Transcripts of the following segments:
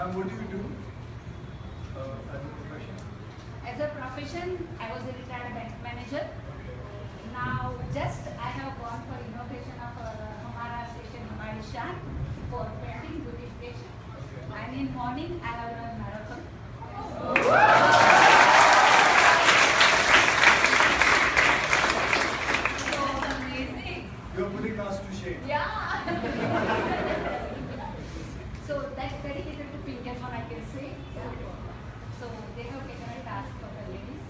Ma'am, what do you do as a profession? As a profession, I was a retired bank manager. Now, just I have gone for inauguration of Hamara station Hamari Shan for painting beautification. And in morning, I have run marathon. So amazing. You're putting us to shame. Yeah. So that's dedicated to Pinkerton, I can say. So they have taken a task for the ladies.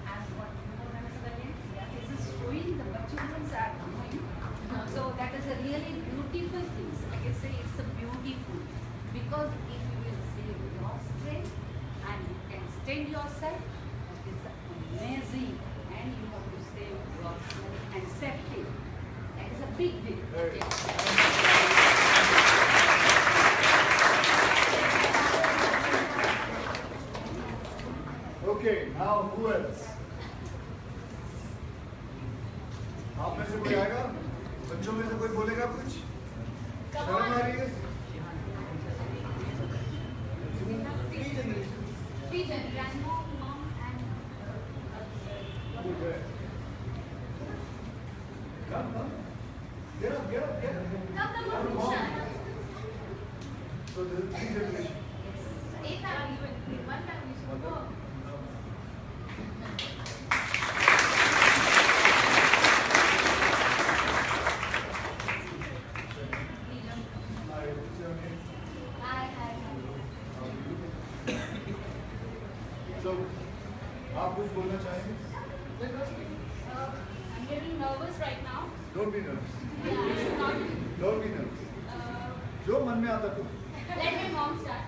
And what importance of the ladies? Yeah, this is showing the children are doing. So that is a really beautiful thing. I can say it's a beautiful because if you will save your strength and you can stand yourself, it's amazing. And you have to save yourself and safety. That is a big deal. Okay, now who else? आप में से कोई आएगा? बच्चों में से कोई बोलेगा कुछ? शर्म आ रही है? Three generations, mom and Okay. Come. Get up. come. So this is 3 generations. Eight family, one family should go. Hi, what's your name? Hi. So, आप कुछ बोलना चाहेंगे? I'm getting nervous right now. Don't be nervous. Not, Don't be nervous. जो मन में आता तो. let my mom start.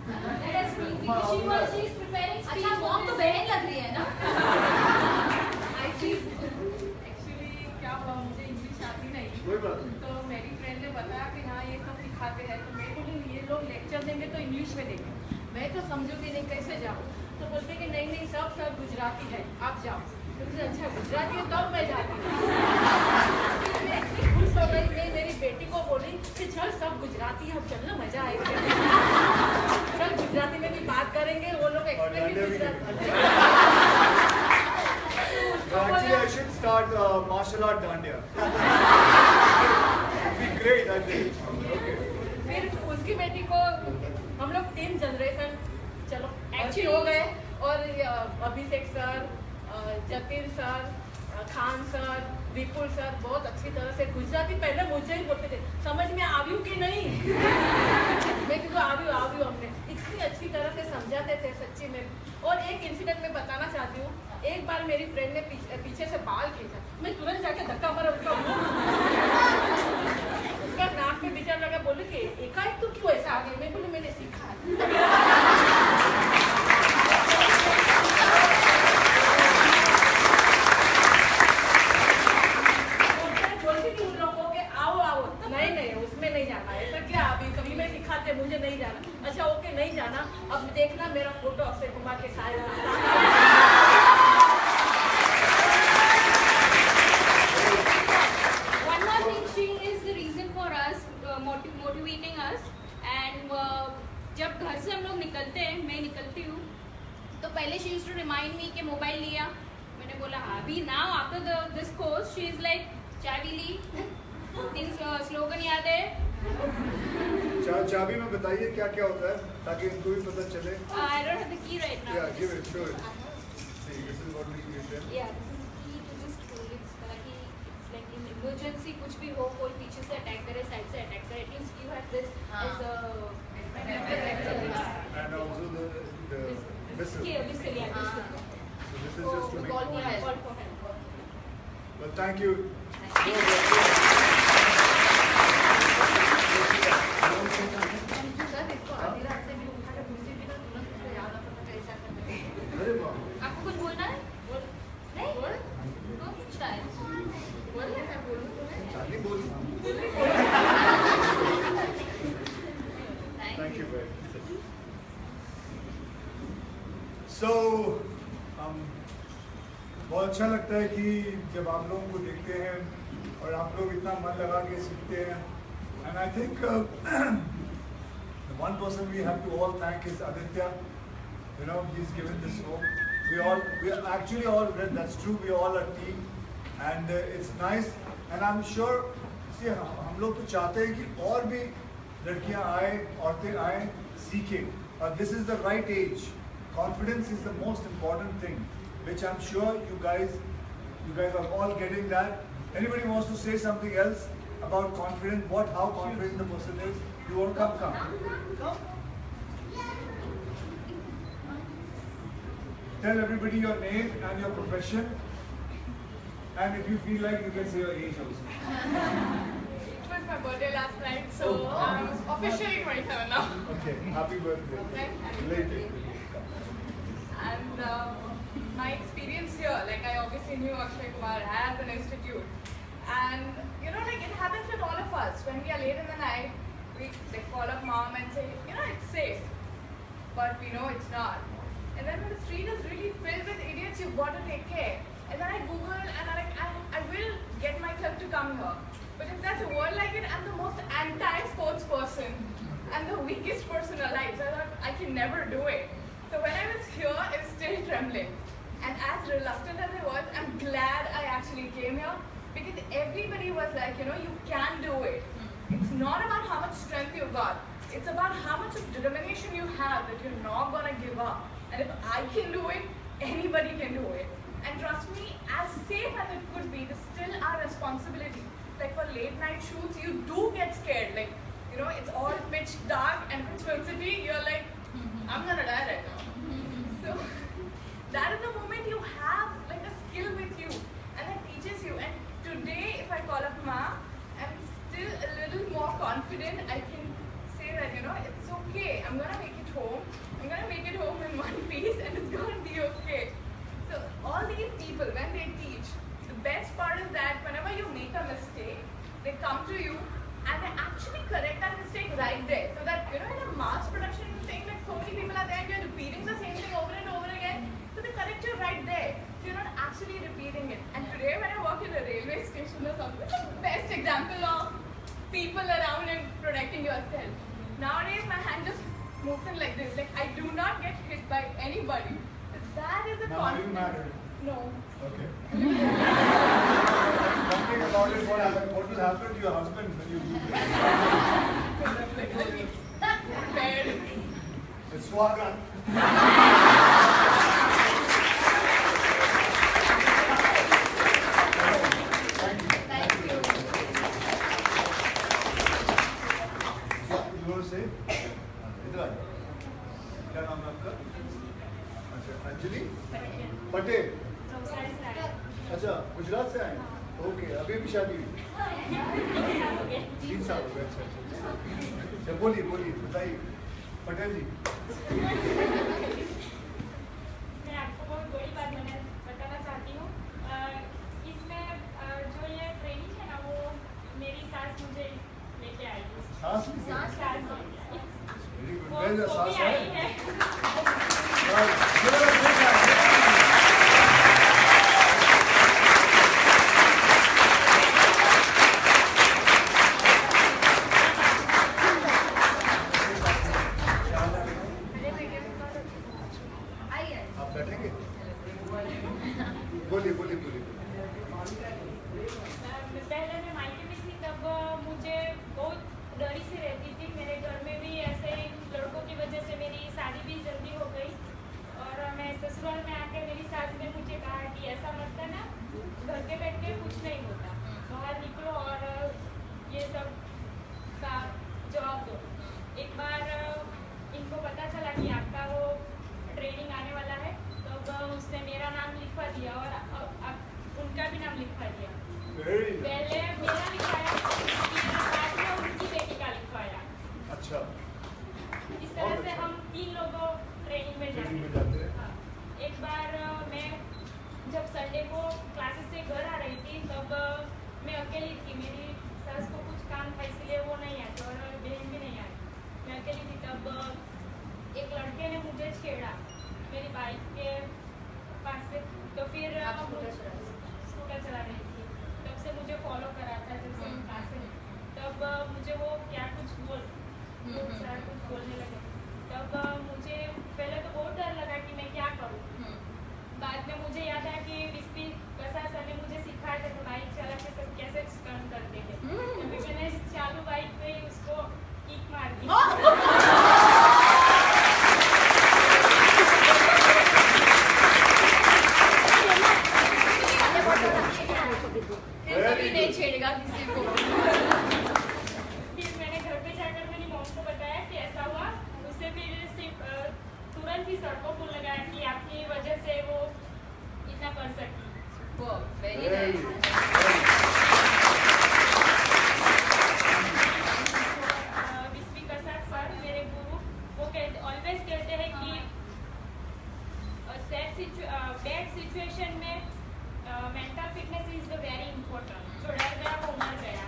Let us speak because she is preparing speech. अच्छा मॉम तो बहन लग रही है ना? एक्चुअली क्या हुआ, मुझे इंग्लिश आती नहीं, कोई बात नहीं. तो मेरी फ्रेंड ने बताया कि हाँ ये सब सिखाते हैं, तो मैं बोली ये लोग लेक्चर देंगे तो इंग्लिश में देंगे, मैं तो समझूंगी नहीं कैसे जाऊँ. तो बोलते कि नहीं सब गुजराती है, आप जाओ. तो मुझे अच्छा गुजराती है तब मैं जाती हूँ. फिर मैं इतनी खुश हो गई, मैं मेरी बेटी को बोली कि चल सब गुजराती है, अब चलना मजा आएगा. चल गुजराती में भी बात करेंगे, वो लोग एक्सपेक्ट भी Gujarati. Actually, I should start martial art dandiya. It'd be great, I think. Okay. फिर उसकी बेटी को हम लोग 3 जनरेशन चलो अच्छी हो गए, और Abhishek sir, Jatin sir, Khan sir, Vipul sir बहुत अच्छी तरह से गुजराती पहले मुझे ही बोलते थे, समझ में आव्यू कि नहीं. मैं क्योंकि आव्यू हमने इतनी अच्छी तरह से समझाते थे सच्ची में. और एक इंसिडेंट मैं बताना चाहती हूँ. एक बार मेरी फ्रेंड ने पीछे से बाल खींचा, मैं तुरंत जाके धक्का मारा उसका नाक में विचार लगा, बोले कि एकाएक तो क्यों ऐसा आ गया. मैं बोली मैंने सीखा है. बोलती थी उन लोगों को कि आओ, नहीं उसमें नहीं जाना, ऐसा क्या अभी कभी में सिखाते, मुझे नहीं जाना. अच्छा ओके नहीं जाना, अब देखना मेरा फोटो अक्षय कुमार के साथ. Motivating us. एंड जब घर से हम लोग निकलते हैं, मैं निकलती हूँ, तो पहले she used to remind me कि मोबाइल लिया. मैंने बोला हाँ अभी now after this course she is like चाबी ली, 3 स्लोगन याद है. चाबी में बताइए क्या होता है ताकि इनको भी पता चले. I don't have the key right now. Yeah, give it, show it. See, this is what we use here. Yeah, this is key to this tool. It's like in emergency कुछ भी हो, कोई पीछे से अटैक करे, side से attack करे, at least you have this as a And also the whistle. whistle, yeah, whistle. So this is just to make. Call for help. Well, thank you. Sir इसको आधी रात से भी उठा के पूछती थी ना, तुरंत मुझे याद आता था कैसा करना है. अरे वाह. आपको कुछ बोलना है? नहीं? तो पूछता है. बोल मैं बोलूँ तुम्हें. चांदी बोल. Thank you very much. So, बहुत अच्छा लगता है कि जब आप लोगों को देखते हैं और आप लोग इतना मन लगा के सीखते हैं. And I think the one person we have to all thank is Aditya. You know, he's given this home. We are actually all, that's true, we all a team. And it's nice. And I'm sure, see, हम लोग तो चाहते हैं कि और भी लड़कियां आए, औरतें आए, सीखें. This is the right age. Confidence is the most important thing, which I'm sure you guys are all getting that. Anybody wants to say something else about confidence? How confident the person is? You want to come? Tell everybody your name and your profession. And if you feel like, you can say your age also. It was my birthday last night, so I'm officially 27 now. Okay, happy birthday. Okay. Later. And my experience here, like I obviously knew Akshay Kumar as an institute. And you know, like it happens with all of us. When we are late in the night, we call up mom and say, you know, it's safe. But we know it's not. And then when the street is really filled with idiots, you've got to take care. And then I Google and I will get myself to come here. But if there's a word like it, I'm the most anti-sports person. I'm the weakest person alive. So I thought I can never do it. So when I was here, I was still trembling. And as reluctant as I was, I'm glad I actually came here. Because everybody was like, you know, you can do it. It's not about how much strength you've got. It's about how much of determination you have that you're not going to give up. And if I can do it, anybody can do it. And trust me, as safe as it could be, it's still our responsibility. Like for late night shoots, you do get scared. Like, you know, it's all pitch dark and if it's Film City, you're like, I'm going to die right now. So that is the moment you have like a skill with you and that teaches you. And today, if I call up Ma, I'm still a little more confident. I can say that, you know, it's okay. I'm going to make it home. I'm going to make it home in one piece and it's going to be okay. So all these people, when they teach, the best part is that whenever you make a mistake, they come to you and they actually correct that mistake right there. So that, you know, in a mass production thing, like so many people are there and you're repeating the same thing over and over again. So they correct you right there. So you're not actually repeating it. And today when I walk in a railway station or something, it's the best example of people around and protecting yourself. Nowadays my hand just moves in like this. Like I do not get hit by anybody. That is the Now, are you confidence. married? No. Okay. Something about it, what will happen to your husband when you do this? Prepared. It's Swagan. Thank you. Thank you. You want to say? इधर आइए. क्या नाम है आपका? अच्छा, अंजलि? पटेल. अच्छा, गुजरात से आए? ओके, अभी भी शादी हुई? 3 साल हो गए. अच्छा. बोलिए बताइए. पटेल जी. मैं आपको बहुत बड़ी बात बताना चाहती हूँ. इसमें जो ये ट्रेनिंग है ना, वो मेरी सास मुझे लेके आई थी. सास भी? सास वेरी गुड. वो वेरी भी सास आई है. है. आइए. आप बैठेंगे? बोलिए. पहले मैं मायके में थी तब मुझे बहुत डरी सी रहती थी. मेरे घर में भी ऐसे लड़कों की वजह से मेरी शादी भी जल्दी हो गई और मैं तब मुझे पहले तो बहुत डर लगा कि मैं क्या करूँ। बाद में मुझे याद आया कि विस्पी कसा सर ने मुझे सिखाया था कि बाइक चला के सब कैसे स्टंट करते थे। तभी मैंने चालू बाइक पे उसको किक मार दी। फिर कभी नहीं छेड़ेगा किसी को। फिर मैंने घर पे जाकर मेरी मॉम को बताया कि ऐसा हुआ। उससे फिर सिर्फ तुरंत ही सर को फोन लगाया कि आपकी वजह से वो इतना कर सकी। Very Very nice. Vispy Kasak sir मेरे गुरु वो ऑलवेज कहते हैं कि बैड सिचुएशन में mental fitness is the very important. जो डर गया वो मर गया।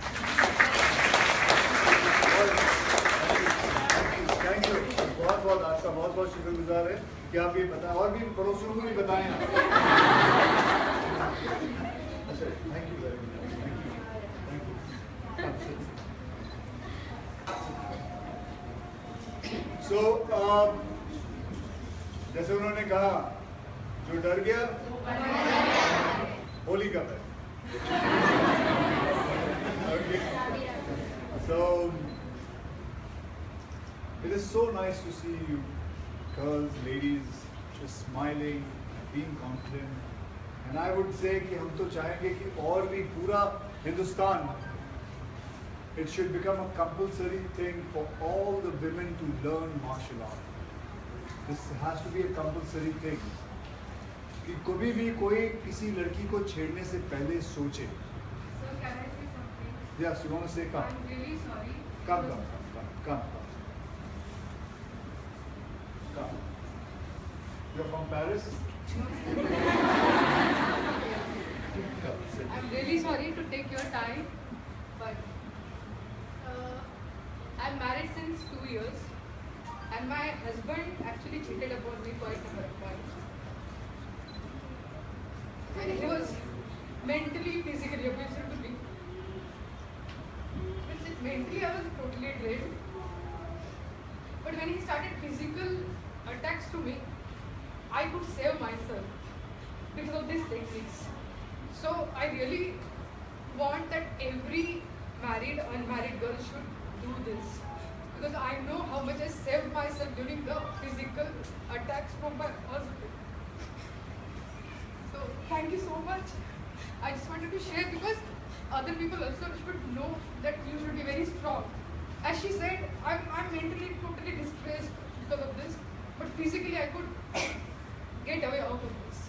थैंक यू, बहुत बहुत आपका बहुत बहुत शुक्रगुजार है कि आप ये बताएं और भी पड़ोसियों को भी बताएं आप। अच्छा, thank you very much, thank you. So जैसे उन्होंने कहा, जो डर गया होली कब है? Okay. So it is so nice to see you girls, ladies, just smiling, being confident. And I would say कि हम तो चाहेंगे कि और भी पूरा Hindustan, it should become a compulsory thing for all the women to learn martial art. This has to be a compulsory thing. कि कभी भी कोई किसी लड़की को छेड़ने से पहले सोचे। So can I say something? Yes, you want to say come. I'm really sorry. Come. You're from Paris? Come, sit. I'm really sorry to take your time, but I'm married since 2 years, and my husband actually cheated upon me quite a number of times. And he was mentally, physically abusive to me. But mentally, I was totally drained. But when he started physical attacks to me, I could save myself because of these techniques. So I really want that every married, unmarried girl should do this, because I know how much I saved myself during the physical attacks from my husband. So thank you so much. I just wanted to share because other people also should know that you should be very strong. As she said, I'm mentally totally distressed because of this, but physically I could get away out of this.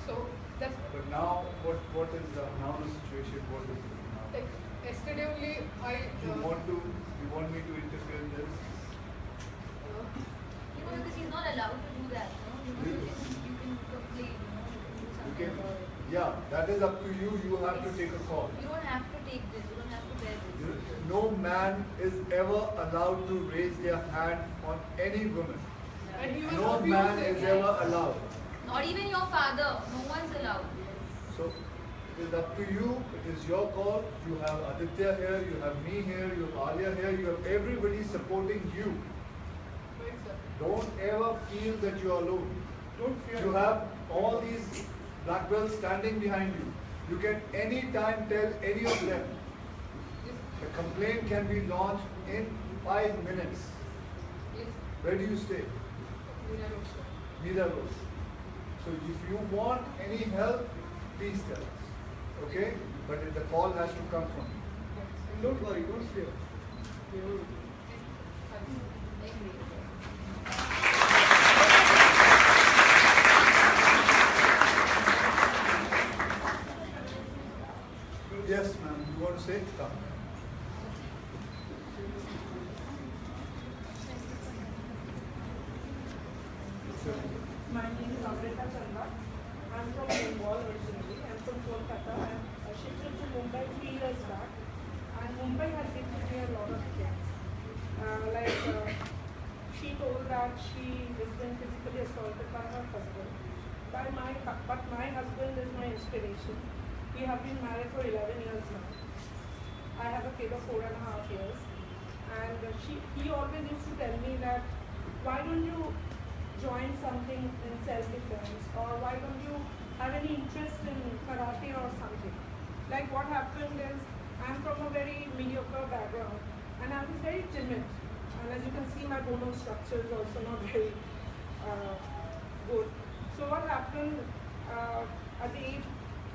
So that's But now, what is now the situation? What is it now? like yesterday only You want me to interfere in this? Because he's not allowed to do that. You can complain. You Okay. can do something. Yeah, that is up to you. You have to take a call. You don't have to take this. You don't have to bear this. No man is ever allowed to raise their hand on any woman. and he was No man abusive. is ever allowed. Not even your father. No one's allowed. So it is up to you. It is your call. You have Aditya here. You have me here. You have Alia here. You have everybody supporting you. Right, sir. Don't ever feel that you are alone. Don't fear. You have all these black belts standing behind you. You can anytime tell any of them. Yes. The complaint can be launched in 5 minutes. Yes. Where do you stay? Meera Road, sir. Meera Road. So if you want any help, please tell us. Okay? But the call has to come from you. Yes. And don't worry, don't fear. We will- Yes, ma'am. You want to say? Come. My name is Amrita Chandra. I'm from Bengal originally. I'm from Kolkata. I shifted to Mumbai 3 years back. And Mumbai has given me a lot of things. She told that she has been physically assaulted by her husband. But my husband is my inspiration. We have been married for 11 years now. I have a kid of 4.5 years. And he always used to tell me that why don't you join something in self-defense, or why don't you have any interest in karate or something? Like what happened is, I'm from a very mediocre background and I was very timid. And as you can see, my bone structure is also not very good. So what happened at the age,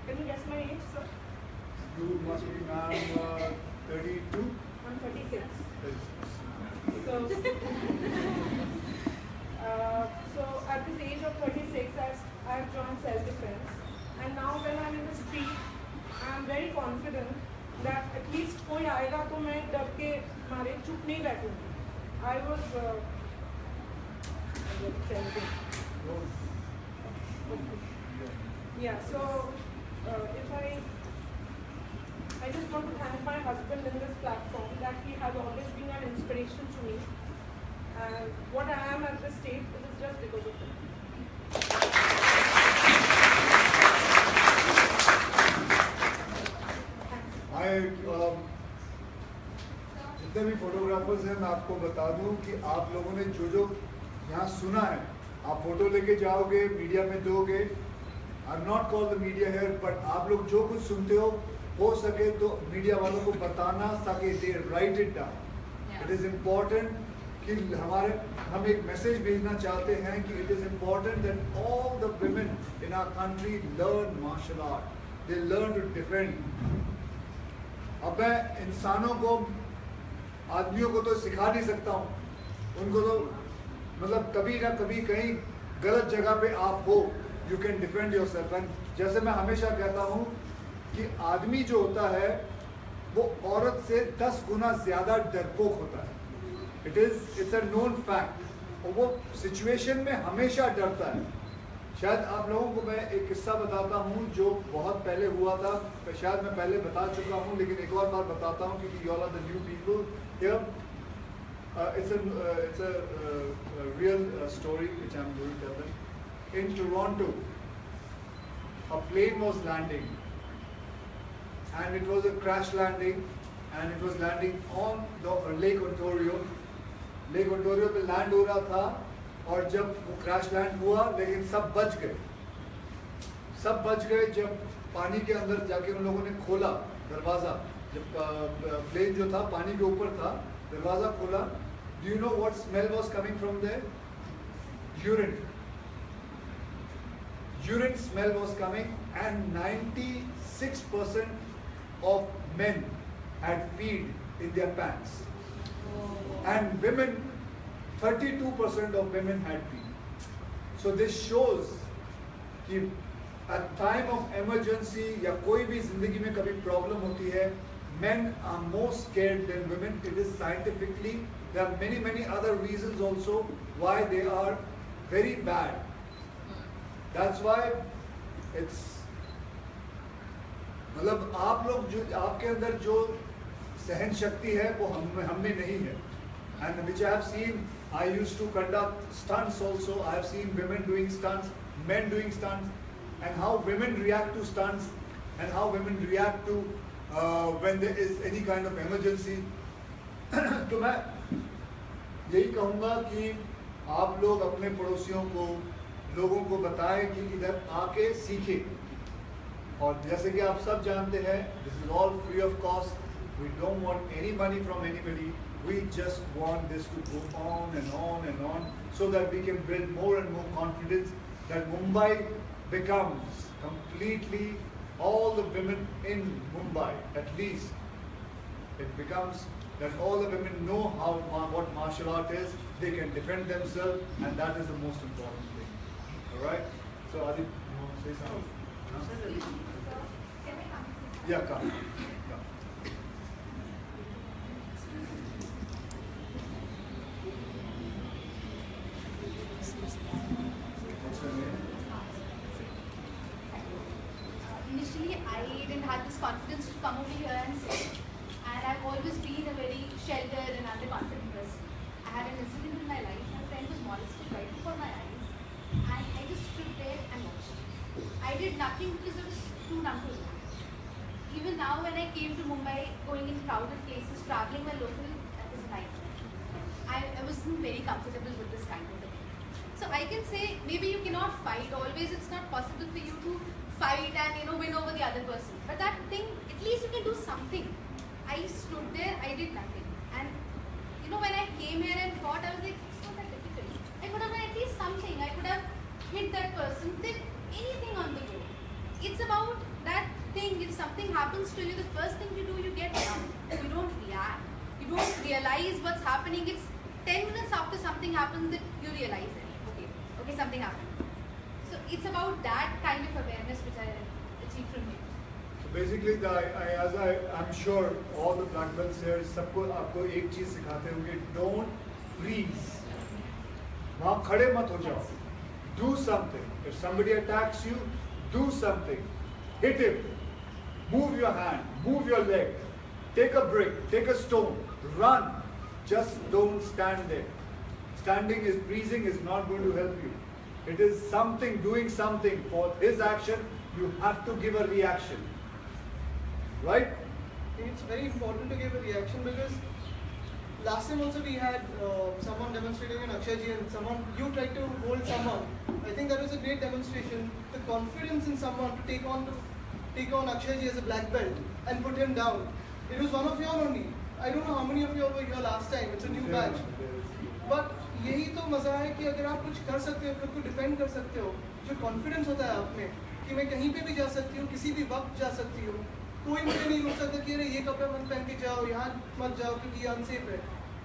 can you guess my age, sir? You must be now 32? I'm 36. So, so at this age of 36, I've joined self-defense. And now when I'm in the street, I'm very confident that at least कोई आएगा तो मैं डर के मारे चुप नहीं बैठूंगी. I was yeah. So if I just want to thank my husband in this platform that he has always been an inspiration to me. And what I am at this stage, it is just because of him. जितने भी photographers हैं मैं आपको बता दूं कि आप लोगों ने जो जो यहाँ सुना है, आप फोटो लेके जाओगे, मीडिया में दोगे. I am not call the media here, but आप लोग जो कुछ सुनते हो सके तो मीडिया वालों को बताना ताकि they write it down. It is important कि हम एक मैसेज भेजना चाहते हैं कि it is important that all the women in our country learn martial art. They learn to defend. अब मैं इंसानों को, आदमियों को तो सिखा नहीं सकता हूँ, उनको तो मतलब कभी ना कभी कहीं गलत जगह पे आप हो, you can defend your self. And जैसे मैं हमेशा कहता हूँ कि आदमी जो होता है वो औरत से 10 गुना ज़्यादा डरपोक होता है. It's a known fact. और वो सिचुएशन में हमेशा डरता है. शायद आप लोगों को मैं एक किस्सा बताता हूँ जो बहुत पहले हुआ था. शायद मैं पहले बता चुका हूँ लेकिन एक और बार बताता हूँ क्योंकि you all are the new people here. It's a real story which I'm going to tell them. In Toronto, a plane was landing, and it was a crash landing, and it was landing on the Lake Ontario. Lake Ontario पे land हो रहा था और जब वो crash land हुआ लेकिन सब बच गए. सब बच गए जब पानी के अंदर जाके उन लोगों ने खोला दरवाज़ा. जब प्लेन जो था पानी के ऊपर था, दरवाज़ा खोला. Do you know what smell was coming from there? Urine. Urine smell was coming, and 96% of men had peed in their pants. And women, 32% of women had peed. So this shows कि at time of emergency या कोई भी जिंदगी में कभी problem होती है, men are more scared than women. It is scientifically. There are many other reasons also why they are very bad. That's why it's मतलब आप लोग जो आपके अंदर जो सहन शक्ति है वो हम में नहीं है. And which I have seen, I used to conduct stunts also. I have seen women doing stunts, men doing stunts, and how women react to stunts, and how women react to when there is any kind of emergency. तो मैं यही कहूँगा कि आप लोग अपने पड़ोसियों को, लोगों को बताएं कि इधर आके सीखें. और जैसे कि आप सब जानते हैं, this is all free of cost. We don't want any money from anybody. We just want this to go on and on and on so that we can build more and more confidence that Mumbai becomes completely, all the women in Mumbai, at least, it becomes that all the women know what martial art is, they can defend themselves, and that is the most important thing. All right? So, Adi, you want to say something? Can I come? Yeah, come. What's your name? Initially, I didn't have this confidence to come over here and sit. And I've always been a very sheltered and underconfident person. I had an incident in my life. My friend was molested right before my eyes. And I just stood there and watched. I did nothing because I was too numb to react. Even now when I came to Mumbai, going in crowded places, traveling my local, that was a nightmare. I was isn't very comfortable with this kind of thing. So I can say maybe you cannot fight always. It's not possible for you to fight and win over the other person. But that thing, at least you can do something. I stood there, I did nothing. And when I came here and fought, I was like, it's not that difficult. I could have done at least something. I could have hit that person, did anything on the road. It's about that thing. If something happens to you, the first thing you do, you get down. You don't react. You don't realize what's happening. It's 10 minutes after something happens that you realize it. Okay, something happened. So it's about that kind of awareness which I achieved from here. So basically, I'm sure all the black belts here, सबको आपको एक चीज सिखाते होंगे, don't freeze. वहाँ खड़े मत हो जाओ. Do something. If somebody attacks you, do something. Hit him. Move your hand. Move your leg. Take a brick. Take a stone. Run. Just don't stand there. Standing is freezing is not going to help you. It is something, doing something. For his action, you have to give a reaction. Right? It's very important to give a reaction because last time also we had someone demonstrating in Akshayji and you tried to hold someone. I think that was a great demonstration. The confidence in someone to take on Akshayji as a black belt and put him down. It was one of you all only. I don't know how many of you all were here last time. It's a new batch. But यही तो मजा है कि अगर आप कुछ कर सकते हो, खुद को डिफेंड कर सकते हो, जो कॉन्फिडेंस होता है आप में कि मैं कहीं पे भी जा सकती हूँ, किसी भी वक्त जा सकती हूँ, कोई मुझे नहीं रोक सकता कि अरे ये कपड़ा मत पहन के जाओ, यहाँ मत जाओ क्योंकि ये अनसेफ है.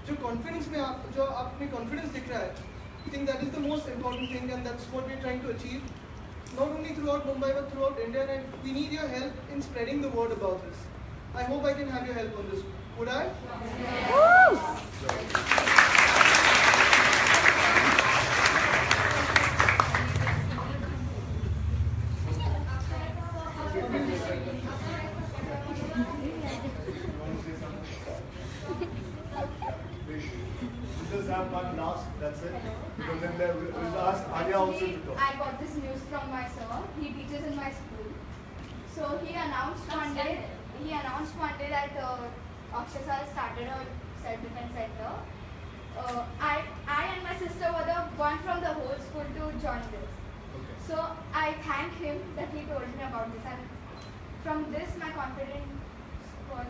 जो कॉन्फिडेंस में जो आप में कॉन्फिडेंस दिख रहा है, I think that is the most important thing and that's what we're trying to achieve. Not only throughout Mumbai but throughout India, and we need your help in spreading the word about this. I hope I can have your help on this. Would I? Just have one last, that's it. Because then we'll ask Alia also to talk. I got this news from my sir. He teaches in my school. So he announced one day that Akshay sir started a self-defense center. I and my sister were the one from the whole school to join this. Okay. So I thank him that he told me about this, and from this my confidence was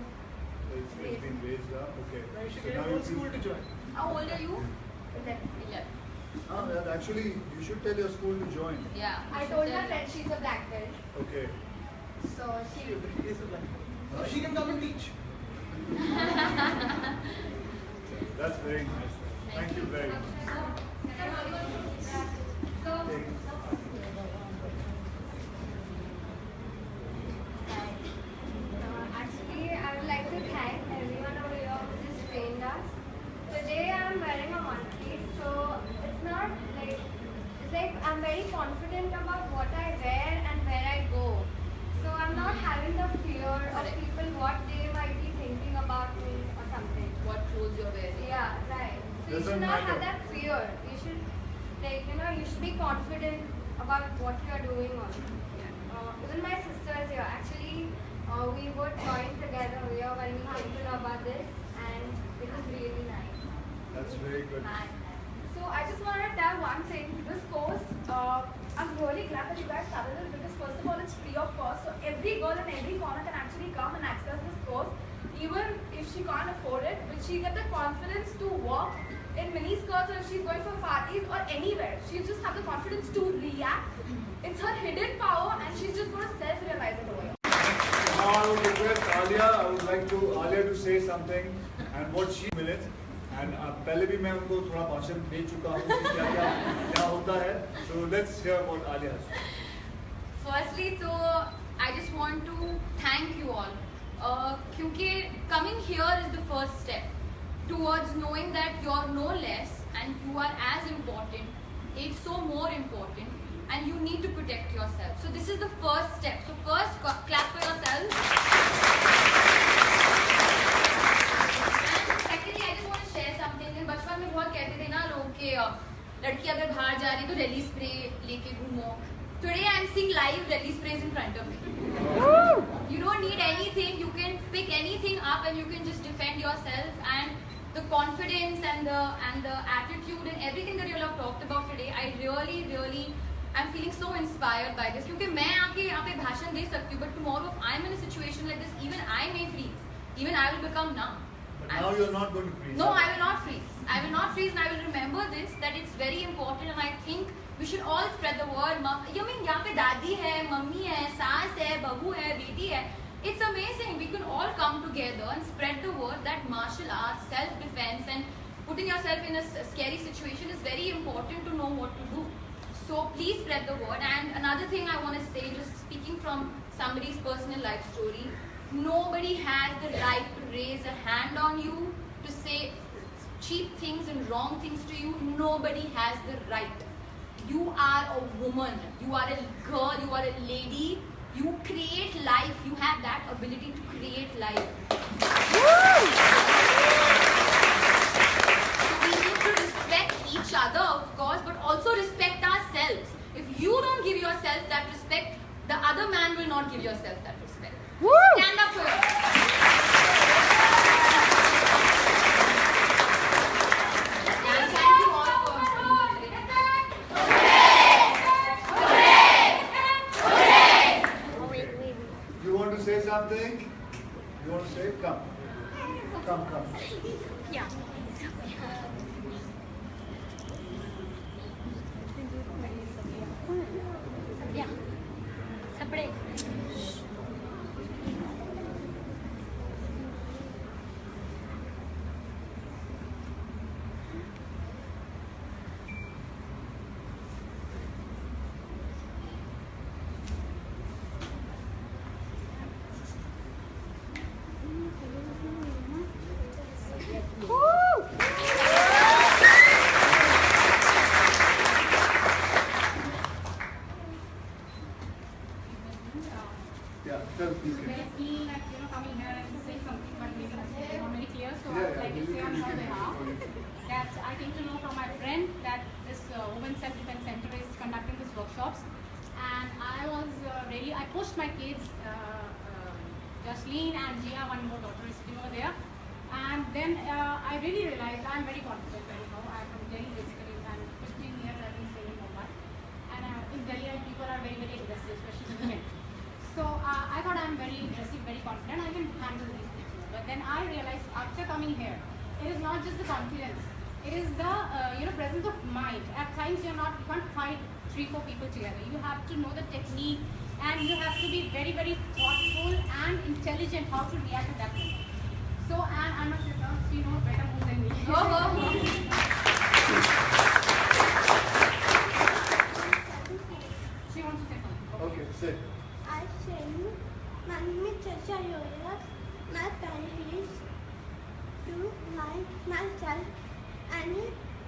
It's been raised up. Okay. Now you should So get a now whole you school to join. How old are you? 11. 11. Actually, you should tell your school to join. Yeah. I told my friend she's a black belt, Okay. so she. So she can come and teach. That's very nice. Thank you very much. Actually, I would like to thank everyone over here who just trained us. Today I am wearing a monkey, so it's not like, it's like I'm very confident about what I wear and where I go. So I'm not having the fear of people what they might be thinking about me or something. What clothes you're wearing? Yeah, right. So you Doesn't should not have matter. that fear. You should, you should be confident about what you're doing also. Even my sisters here, actually, we would join together here when we came to know about this, and it was really nice. That's very good. So I just want to tell one thing. This course, I'm really glad that you guys started it because first of all, it's free of cost. So every girl in every corner can actually come and access this course, even if she can't afford it. But she get the confidence to walk in mini skirts, or if she's going for parties or anywhere, she'll just have the confidence to react. It's her hidden power, and she's just going to self-realize it over here. Now I would request Alia. I would like Alia to say something and what she minutes. And पहले भी मैं उनको थोड़ा भाषण दे चुका हूँ कि क्या होता है. So let's hear what Alia has. Firstly, so I just want to thank you all. क्योंकि coming here is the first step towards knowing that you're no less and you are as important, if so more important, and you need to protect yourself. So this is the first step. So first, clap for yourselves. And secondly, I just want to share something. बचपन में बहुत कहते थे ना लोग कि लड़की अगर बाहर जा रही तो रेली स्प्रे लेके घूमो. Today I am seeing live rally sprays in front of me. You don't need anything. You can pick anything up and you can just defend yourself. And the confidence and the attitude and everything that you all have talked about today, I really I'm feeling so inspired by this. क्योंकि मैं आके यहाँ पे भाषण दे सकती हूँ, but tomorrow if I'm in a situation like this, even I may freeze. Even I will become numb. But now you're not going to freeze. No, I will not freeze. I will not freeze, and I will remember this, that it's very important, and I think we should all spread the word. I mean, यहाँ पे दादी है, mummy है, सास है, बहू है, बेटी है. It's amazing. We can all come together and spread the word that martial arts, self-defense, and putting yourself in a scary situation is very important to know what to do. So please spread the word. And another thing I want to say, just speaking from somebody's personal life story, nobody has the right to raise a hand on you, to say cheap things and wrong things to you. Nobody has the right. You are a woman, you are a girl, you are a lady. You create life. You have that ability to create life. So we need to respect each other, of course, but also respect ourselves. If you don't give yourself that respect, the other man will not give yourself that respect. Stand up for yourself. And thank you all for You want to say something? You want to say? Come. Come. Yeah. Yeah. Separate. Yeah, tell me. Very keen at coming here and to say something, but maybe not very clear. So I would like to say on her behalf that I came to know from my friend that this Women's Self-Defense Center is conducting these workshops, and I was I pushed my kids, Jasleen and Jia, one more daughter is sitting over there, and then I really realized I'm very confident. I'm from Delhi basically, and 15 years I've been staying in Mumbai, and in Delhi people are very aggressive, especially women. So I thought I'm very aggressive, very confident, I can handle these things. But then I realized after coming here, it is not just the confidence, it is the presence of mind. At times you can't fight 3-4 people together. You have to know the technique, and you have to be very thoughtful and intelligent how to react to that moment. So I must say, she knows better moves than me. She wants to say something. Okay, say. I think my name is Chacha Yoya. My parents to myself and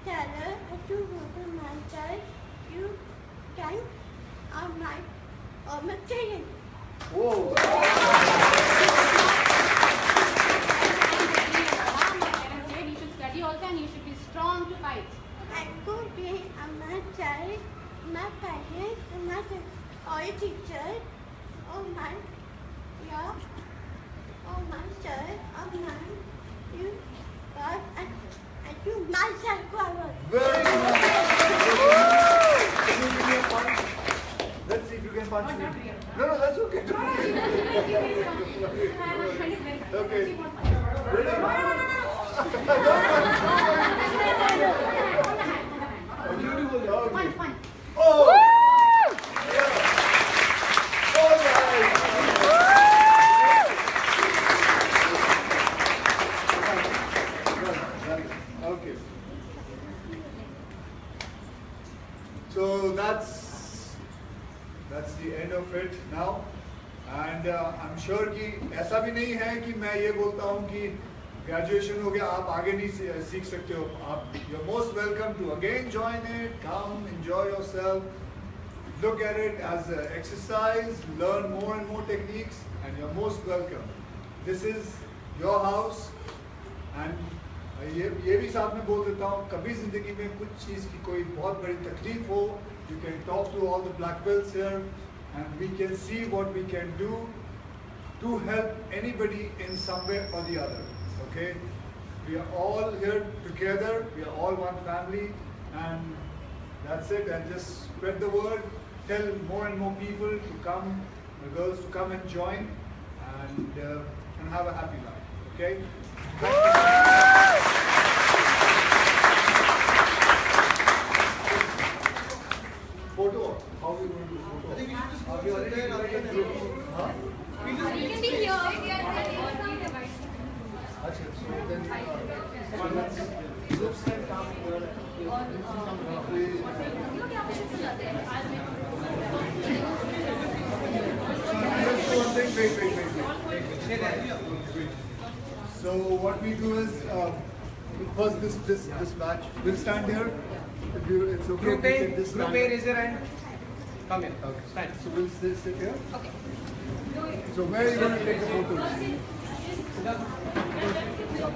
tell her to go to myself. You can on my material. Whoa. My parents say you should study also and you should be strong to fight. I go be my child, my parents, my all teacher. Oh my, yeah. Oh my sir, oh my, you, God, I do myself forward. Very good. Can you give me a punch? Let's see if you can punch me. No, that's okay. Okay. Really? Okay. Oh! Okay. So that's the end of it now, and I'm sure कि ऐसा भी नहीं है कि मैं ये बोलता हूँ कि graduation हो गया आप आगे नहीं सीख सकते हो. You're most welcome to again join it, come enjoy yourself, look at it as an exercise, learn more and more techniques, and you're most welcome. This is your house, and ये भी साथ में बोल देता हूँ, कभी जिंदगी में कुछ चीज़ की कोई बहुत बड़ी तकलीफ हो, you can talk to all the black belts here, and we can see what we can do to help anybody in some way or the other. Okay, We are all here together. We are all one family, and that's it. And just spread the word. Tell more and more people to come, the girls to come and join, and have a happy life. Okay? Photo? How are we going to do photo? I think we should just go sit there and after the Huh? we just You can be here. Okay, so then groups can come here. Just one thing, wait. So what we do is first this batch. We'll stand here. If you, it's okay. Group we A, can just Group A, stand. raise your hand. Come here. Okay. Stand. So we'll sit here. Okay. So where are you going to take the photos?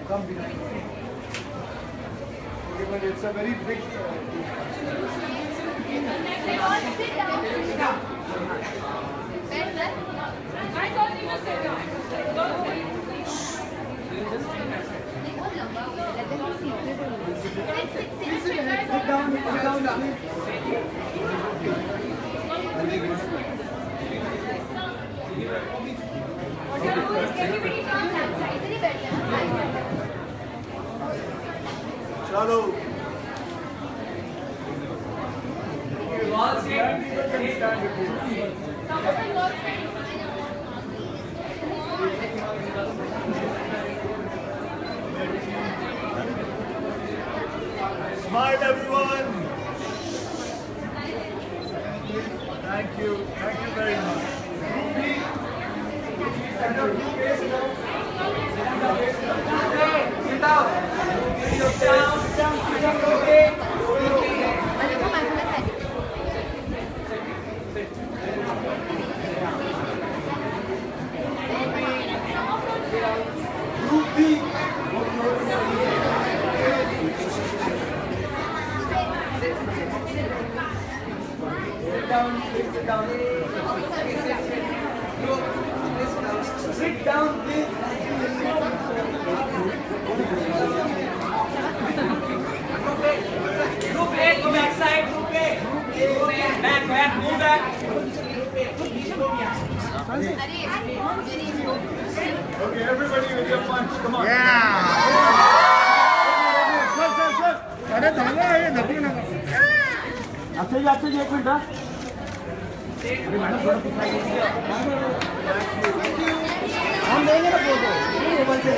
Come behind. Okay, but it's a very big. They all sit down. Sit down. Where, where? I told you to sit down. नहीं, बहुत लंबा हो गया। Let them be seated. Sit down, please. Everybody come that side. इधर ही बैठे हैं ना, side में। Chalo. Smile, everyone. Thank you very much. Sit down, please. Group A, go back side. Group A. Back, move back. Okay, everybody with your punch. Come on. अरे धागा ये धपी ना अच्छा जी एक मिनट हम देंगे ना फोटो मोबाइल से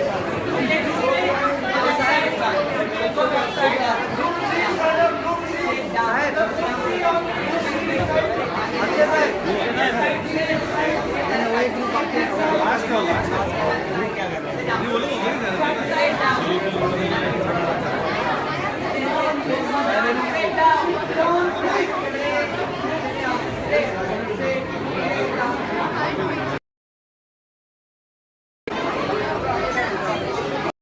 अच्छे से